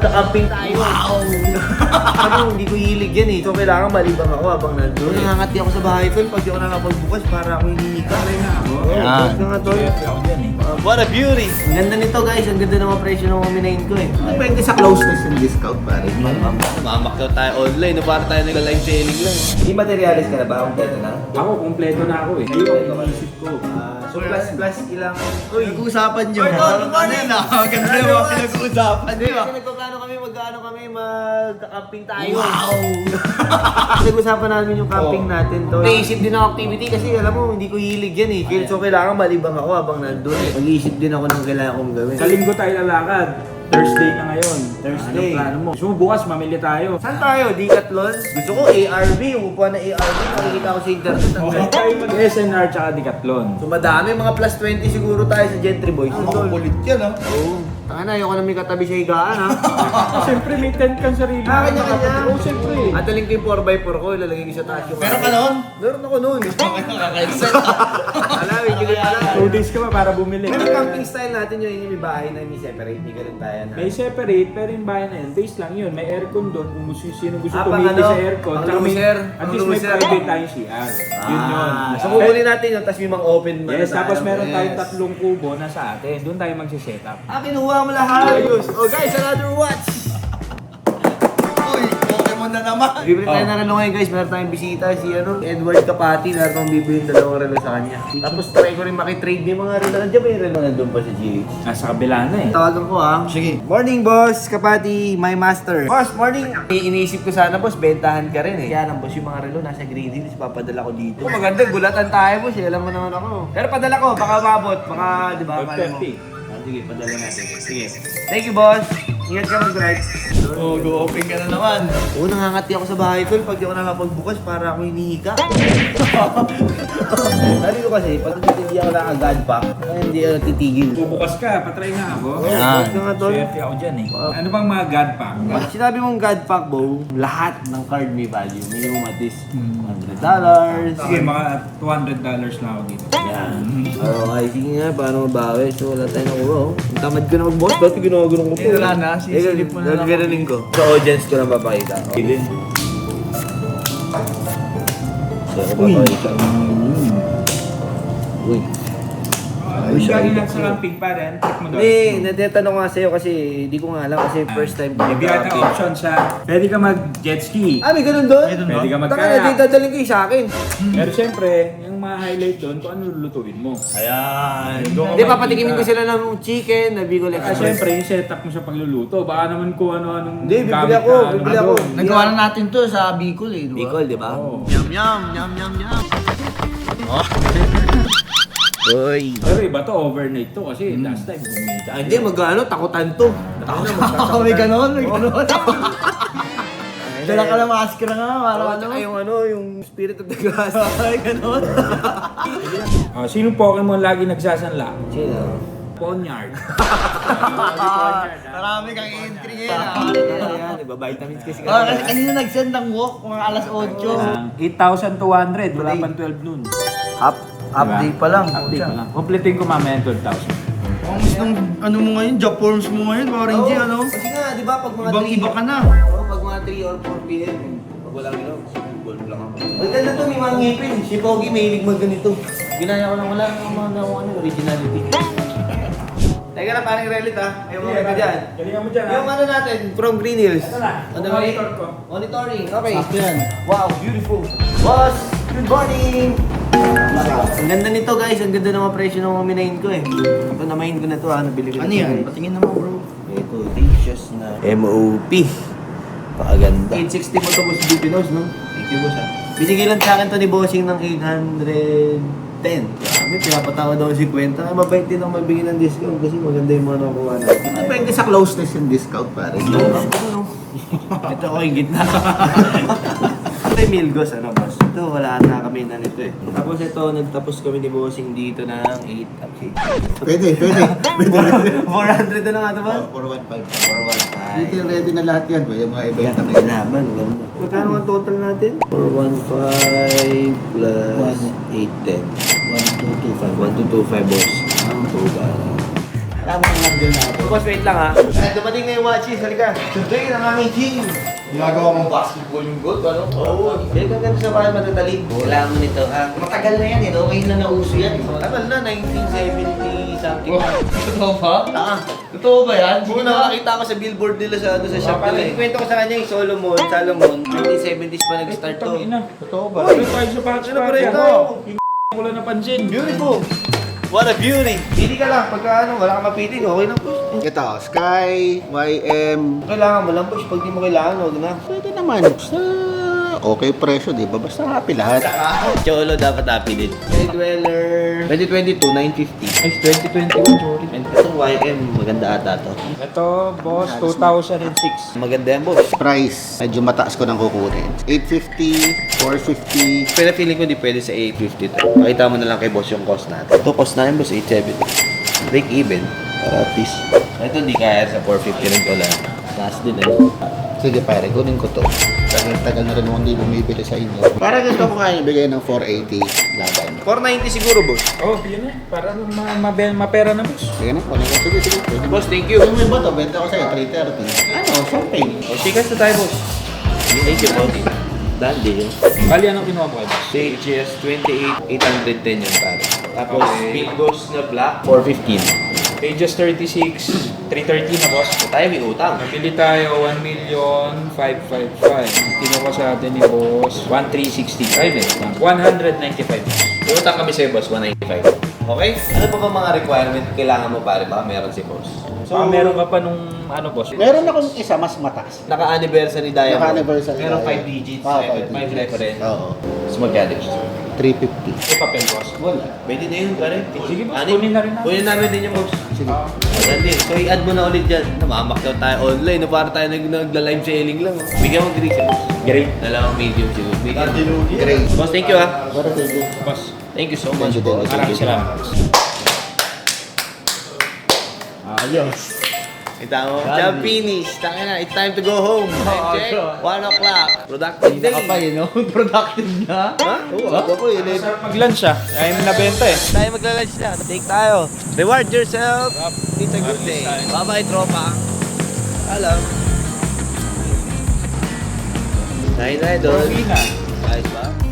magka-camping tayo. Wow! Ano, hindi ko hilig yan eh. So kailangan malibang ako habang nandun. Nangangati ako sa bahay tol pag di ako nakapagbukas para ako hinihika. Try na ako. Yan. Nga tol. Ako dyan eh. What a beauty! Ang ganda nito guys, ang ganda ng mga presyo ng uminahin ko eh. Depende sa closeness and discount pare. Mamak daw tayo online, para tayo nag-live selling lang. Hindi materialis ka na ba? Kompleto na? Ako, kumpleto na ako eh. Ngayon, iniisip ko. So plus ilang... Uy, Nag-uusapan nyo. Ano ba na? Ganda yung mga pinag-uusapan. Hindi, kasi nagpaplano kami, mag-ano kami, mag-camping tayo. Wow! Nag-usapan namin yung camping natin to. Naisip din ng activity kasi alam mo, hindi ko hilig yan eh. So kailangan malibang ako habang nandun eh. Mag-iisip din ako ng kailangan kong gawin. Sa linggo tayo lalakad. Thursday na ngayon. Thursday. Anong plano mo? Gusto mo bukas mamili tayo. Saan tayo? Decathlon? Gusto ko ARB, yung upuan na ARB, nakikita ko sa internet. Okay tayo mag-SNR tsaka Decathlon. So madami, mga plus 20 siguro tayo sa Gentry Boys. Ang makukulit yan, ha? Oo. Tanga na, ayoko na may katabi sa higaan ha. Siyempre may tent kang sarili. Kanya-kanya. Oo, siyempre. At taling ko yung 4x4 ko, ilalagay ko sa taas yung... Meron ka noon? Meron ako noon. Nakakainsan. Alam, hindi ko pala. 2 days ka pa para bumili. Pero camping style natin yun, yung may bahay na may separate, may ganun tayo na. May separate, pero yung bahay na yun, base lang yun. May aircon doon, kung sino gusto pang tumili ano? sa aircon. Pang Tsaka may, loser. at least may Loser. private tayong CR. Yun yun. So kukunin natin yun, tapos may mga open man Yes, tayo. tapos meron Yes. tayong 3 kubo na sa atin. Doon tayo magsiset up. Kinuha mo lahat. Ayos. Oh guys, another watch. Uy, Pokemon na naman. Bibili tayo ng relo ngayon guys, meron tayong bisita, si Edward Kapati, meron kong bibili yung 2 relo sa kanya. Tapos try ko rin makitrade yung mga relo. Nandiyan ba yung relo nandun pa sa GH? Nasa kabila na eh. Tawagan ko ah. Sige. Morning boss, Kapati, my master. Boss, morning. Iniisip ko sana boss, bentahan ka rin eh. Kaya lang boss, yung mga relo nasa Green Hills, papadala ko dito. Oh, maganda, gulatan tayo boss, alam mo naman ako. Pero padala ko, baka mabot, baka di ba? 5:30. Sige, padala natin. Sige. Thank you boss. Ingat ka mag-drive. Oh, go-open ka na naman. Oo, nangangati ako sa bahay tol pag di ako nakapagbukas para ako hinihika. Sabi ko kasi, pag hindi ako naka-godpack, ay hindi ako titigil. Bubukas ka, patry nga ako. Yan. Nga tol. Swerte ako dyan eh. Ano bang mga god pack? Pag sinabi mong godpack bo, lahat ng card may value. Minimum at least $100. Sige, mga $200 lang ako dito. Yan. Okay, sige nga, paano mabawi? So wala tayo nakuha. Ang tamad ko na mag-boss, dati ginagawa ko po. Wala na, sisilip mo na lang. Gagaling ko. Sa audience ko na papakita. Okay. So, papakita. Uy. Uy, galing lang sa camping pa rin. Check mo doon. Hindi, natatanong nga sa'yo kasi hindi ko nga alam kasi first time ko Bibigyan ng option sa pwede ka mag-jet ski. Ah, may ganun doon? Pwede ka Taka na, mag-kayak. dadaling kayo sa akin. Pero siyempre, yung mga highlight doon, kung ano lulutuin mo. Ayan. Hindi, papatikimin ko sila ng chicken, na Bicol Express. Siyempre, yung setup mo sa pagluluto. Baka naman kung ano-anong Hindi, bibili gamit ako, na, bibili ako. doon. Nagawa na natin to sa Bicol eh, di ba? Bicol, di ba? Oo. Yum, yum, yum, yum, yum. Uy. Pero iba to, overnight to kasi last time bumita. Ah, hindi, mag-ano, takutan to. May ganon, may ganon. Dala ka na maskara nga, para ano. Yung ano, yung spirit of the grass. May ganon. Sinong Pokemon lagi nagsasanla? Sino? Ponyard. Marami kang entry ngayon. Yan, di ba? Vitamins kasi. Kasi kanina nag-send ng walk, mga alas 8. 8,200, wala pang 12 noon. Update pa lang. Update pa lang. Kompletin ko mamaya yung 12,000. Ang mas ng ano mo ngayon, job forms mo ngayon, parang hindi ano. Kasi nga, di ba, pag mga Ibang iba ka na. Oo, pag mga 3 or 4 p.m. Pag walang ilaw, bulb lang ako. Ang ganda to, may mga ngipin. Si Pogi mahilig mag ganito. Ginaya ko lang wala ng mga originality. Teka na, parang relit ah. Ayaw mo ka dyan. Galingan mo dyan Yung ano natin, from Green Hills. Ito na, On the way. monitor ko. Monitoring, okay. Sakto yan. Wow, beautiful. Boss, good morning! Ang ganda nito guys, ang ganda ng mga presyo ng mga minahin ko eh. Ito na main ko na to nabili ko na. Ano yan? Patingin naman bro. Ito, delicious na MOP. Pakaganda. 860 mo ito boss Bipinos, no? Thank you boss ha. Binigay lang sa akin to ni Bossing ng 810. Grabe, pinapatawa daw 50. Mabait din ang mabigyan ng discount kasi maganda yung mga nakuha natin. Depende sa closeness and discount pare. Ito ako yung gitna. Ito yung Milgos, ano boss? Ito, wala na kami na nito eh. Tapos ito, nagtapos kami ni Bossing dito ng 8 okay. Pwede. 400 na lang ito ba? 415. 415. Dito ready na lahat yan. Yung mga ibenta na May laban, ganda. Magkano ang total natin? 415 plus 810. 1225. 1225 boss. Ang total. Tama nga din na ako. Boss, wait lang ha. Ay, dumating na yung watches. Halika. Today, ang aming team. Ginagawa mong basketball yung goal, ano? Oo. Kaya ka ganun sa bahay matataling. Kailangan mo nito ha. Matagal na yan eh, no? Ngayon na nauso yan. Tagal na, 1970 something. Totoo ba? Ah, Totoo ba yan? Buo na nakakita ko sa billboard nila sa shop nila eh. Kwento ko sa kanya yung Solomon, 1970s pa nag-start to. Ina. Totoo ba? Ano tayo sa patch Ano pa rin party? tayo? Wala napansin. Beautiful! What a beauty! Pili ka lang, pagka ano, wala kang mapili, okay lang push. Ito, Sky, YM. Kailangan mo lang push, pag di mo kailangan, huwag na. Pwede naman. Sa okay presyo, di ba? Basta happy lahat. Cholo dapat happy din. Hey Dweller, 2022, 950. Ay, 2021, sorry. And itong YM, maganda ata to. Ito, boss, 2006. Maganda yan, boss. Price, medyo mataas ko nang kukunin. 850, 450. Pero feeling ko di pwede sa 850 to. Pakita mo na lang kay boss yung cost natin. Ito cost natin boss, 870. Break even. Para at least. Ito di kaya sa 450 rin to lang. Taas din eh. Sige pare, kunin ko to. Tagal-tagal na rin ako hindi bumibili sa inyo. Para ganito ko kaya ibigay ng 480 laban. 490 siguro boss. Oh, yun na. Para mapera na, boss. Sige na, kunin ko. Sige, sige. Pwede. Boss, thank you. Kung may bato, benta ko sa'yo, 330. Ano, champagne. O, sikas na tayo boss. Thank you boss. Dandi yun. Bali, anong kinuha mo kayo, boss? CHS 28,810 yun pare. Tapos, Okay. Pilgos na black, 415. Pages 36, 330 na, boss. So tayo may utang. Nabili tayo 1,555,000. Kinuha sa atin ni boss 1,365 eh. 195. May utang kami sa'yo boss, 195. Okay? Ano pa ba mga requirement kailangan mo pare? Baka meron si boss. Meron ka pa nung ano, boss? Meron akong isa mas mataas. Naka-anniversary diamond. Naka-anniversary Meron diamond. 5 digits. Ah, 5 reference. Oo. Tapos magkano siya? 350. May papel, boss. Wala. Pwede na yun pare. Sige, boss. Ano? Kunin na rin natin. Kunin namin din yung boss. Sige. Maganda din. So i-add mo na ulit dyan. Namamakyaw tayo online. No? Para tayo nagla-live selling lang. Oh. Bigyan mo Greek. Great. Dalawang medium siguro. Bigyan mo. Great. Boss, thank you ha. Para tayo. Boss. Thank you so much Thank you, boss. thank you. Maraming salamat, boss. Ayos. Kita mo. Job finish. Tangin na. It's time to go home. Time check. 1 o'clock. Productive day. no? Productive na. Ha? Oo. Ako po yun. Sarap mag-lunch ah. Kaya mo nabenta eh. Tayo magla-lunch na. Take tayo. Reward yourself. It's a good day. Bye-bye, tropa. Alam. Kain na, idol. Pina. Ayos ba?